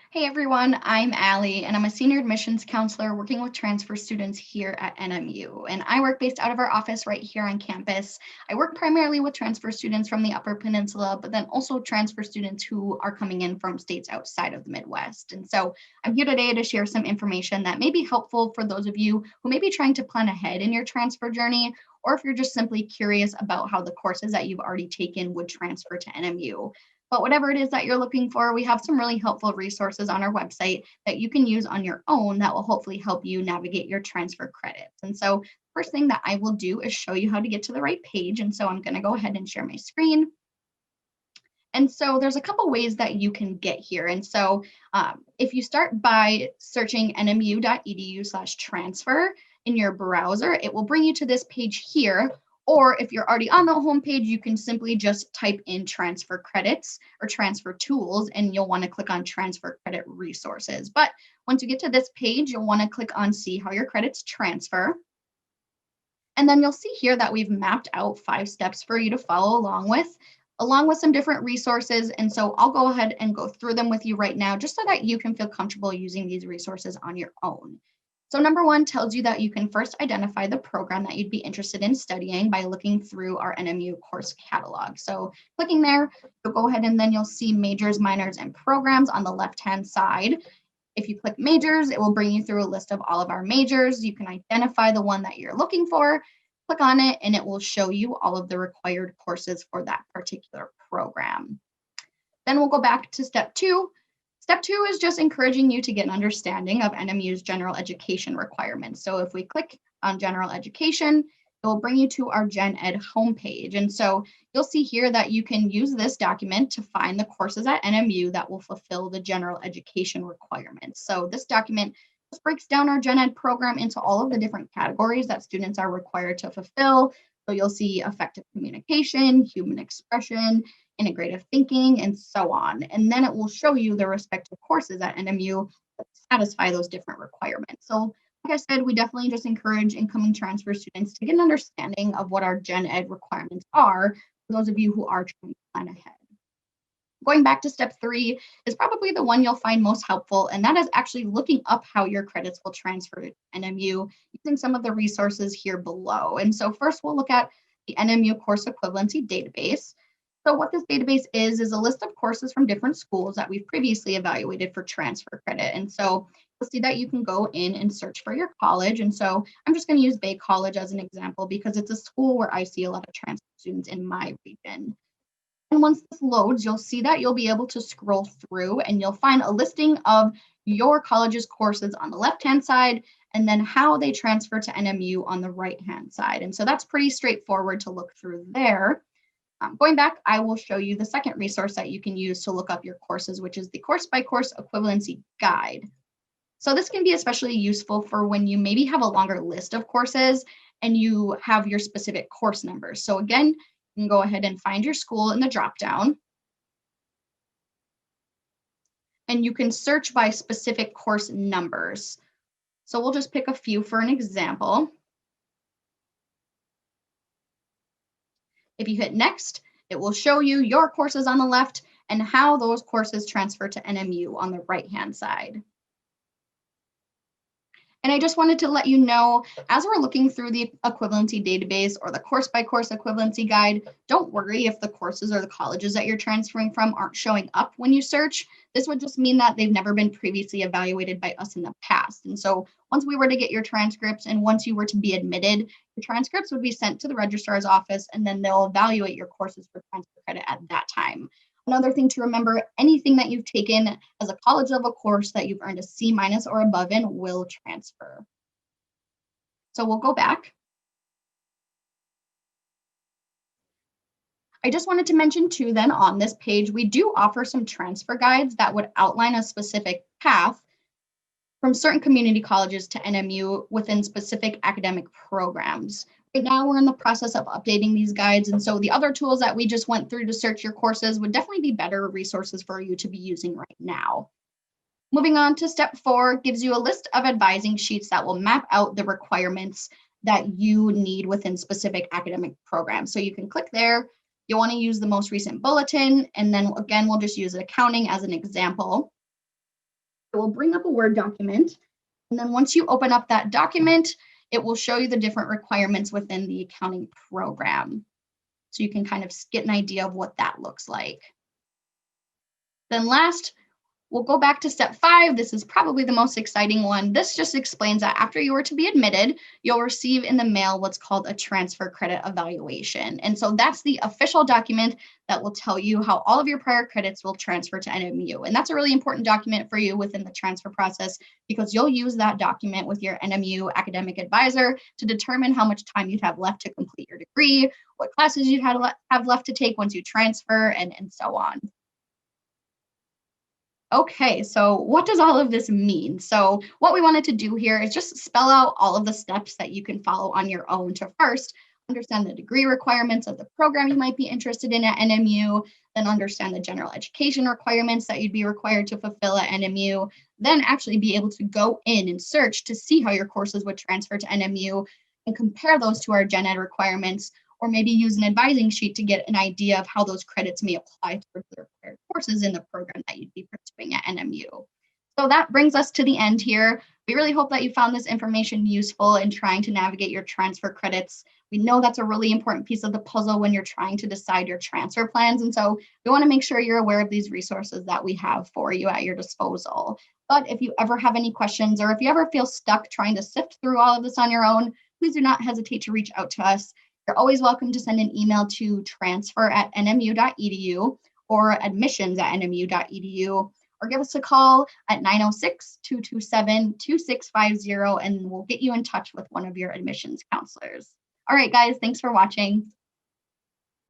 Hey everyone, I'm Allie, and I'm a senior admissions counselor working with transfer students here at NMU. And I work based out of our office right here on campus. I work primarily with transfer students from the Upper Peninsula, but then also transfer students who are coming in from states outside of the Midwest. And so I'm here today to share some information that may be helpful for those of you who may be trying to plan ahead in your transfer journey, or if you're just simply curious about how the courses that you've already taken would transfer to NMU. But whatever it is that you're looking for, we have some really helpful resources on our website that you can use on your own that will hopefully help you navigate your transfer credits. And so first thing that I will do is show you how to get to the right page. And so I'm going to go ahead and share my screen. And so there's a couple ways that you can get here. And so if you start by searching nmu.edu/transfer in your browser, it will bring you to this page here. Or if you're already on the home page, you can simply just type in transfer credits or transfer tools, and you'll want to click on transfer credit resources. But once you get to this page, you'll want to click on see how your credits transfer. And then you'll see here that we've mapped out 5 steps for you to follow along with some different resources. And so I'll go ahead and go through them with you right now, just so that you can feel comfortable using these resources on your own. So number 1 tells you that you can first identify the program that you'd be interested in studying by looking through our NMU course catalog. So clicking there, you'll go ahead and then you'll see majors, minors, and programs on the left-hand side. If you click majors, it will bring you through a list of all of our majors. You can identify the one that you're looking for, click on it, and it will show you all of the required courses for that particular program. Then we'll go back to step 2. Step 2 is just encouraging you to get an understanding of NMU's general education requirements. So if we click on general education, it will bring you to our Gen Ed homepage. And so you'll see here that you can use this document to find the courses at NMU that will fulfill the general education requirements. So this document just breaks down our Gen Ed program into all of the different categories that students are required to fulfill. So you'll see effective communication, human expression, integrative thinking, and so on. And then it will show you the respective courses at NMU that satisfy those different requirements. So like I said, we definitely just encourage incoming transfer students to get an understanding of what our Gen Ed requirements are for those of you who are trying to plan ahead. Going back to step 3 is probably the one you'll find most helpful, and that is actually looking up how your credits will transfer to NMU using some of the resources here below. And so first we'll look at the NMU course equivalency database. So what this database is a list of courses from different schools that we've previously evaluated for transfer credit. And so you'll see that you can go in and search for your college. And so I'm just going to use Bay College as an example because it's a school where I see a lot of transfer students in my region. And once this loads, you'll see that you'll be able to scroll through and you'll find a listing of your college's courses on the left-hand side and then how they transfer to NMU on the right-hand side. And so that's pretty straightforward to look through there. Going back, I will show you the second resource that you can use to look up your courses, which is the course-by-course equivalency guide. So this can be especially useful for when you maybe have a longer list of courses and you have your specific course numbers. So again, you can go ahead and find your school in the dropdown. And you can search by specific course numbers. So we'll just pick a few for an example. If you hit next, it will show you your courses on the left and how those courses transfer to NMU on the right-hand side. And I just wanted to let you know, as we're looking through the equivalency database or the course-by-course equivalency guide, don't worry if the courses or the colleges that you're transferring from aren't showing up when you search. This would just mean that they've never been previously evaluated by us in the past. And so once we were to get your transcripts and once you were to be admitted, your transcripts would be sent to the registrar's office and then they'll evaluate your courses for transfer credit at that time. Another thing to remember, anything that you've taken as a college level course that you've earned a C- or above in will transfer. So we'll go back. I just wanted to mention too, then on this page, we do offer some transfer guides that would outline a specific path from certain community colleges to NMU within specific academic programs. Right now, we're in the process of updating these guides. And so the other tools that we just went through to search your courses would definitely be better resources for you to be using right now. Moving on to step 4 gives you a list of advising sheets that will map out the requirements that you need within specific academic programs. So you can click there. You'll want to use the most recent bulletin. And then again, we'll just use accounting as an example. it will bring up a Word document. And then once you open up that document, it will show you the different requirements within the accounting program. So you can kind of get an idea of what that looks like. Then last, we'll go back to step 5. This is probably the most exciting one. This just explains that after you were to be admitted, you'll receive in the mail what's called a transfer credit evaluation. And so that's the official document that will tell you how all of your prior credits will transfer to NMU. And that's a really important document for you within the transfer process, because you'll use that document with your NMU academic advisor to determine how much time you'd have left to complete your degree, what classes you have left to take once you transfer, and so on. Okay, so what does all of this mean? So what we wanted to do here is just spell out all of the steps that you can follow on your own to first understand the degree requirements of the program you might be interested in at NMU, then understand the general education requirements that you'd be required to fulfill at NMU, then actually be able to go in and search to see how your courses would transfer to NMU and compare those to our gen ed requirements, or maybe use an advising sheet to get an idea of how those credits may apply to the required courses in the program that you'd be pursuing at NMU. So that brings us to the end here. We really hope that you found this information useful in trying to navigate your transfer credits. We know that's a really important piece of the puzzle when you're trying to decide your transfer plans. And so we want to make sure you're aware of these resources that we have for you at your disposal. But if you ever have any questions, or if you ever feel stuck trying to sift through all of this on your own, please do not hesitate to reach out to us. You're always welcome to send an email to transfer@nmu.edu or admissions@nmu.edu, or give us a call at 906-227-2650, and we'll get you in touch with one of your admissions counselors. All right, guys, thanks for watching.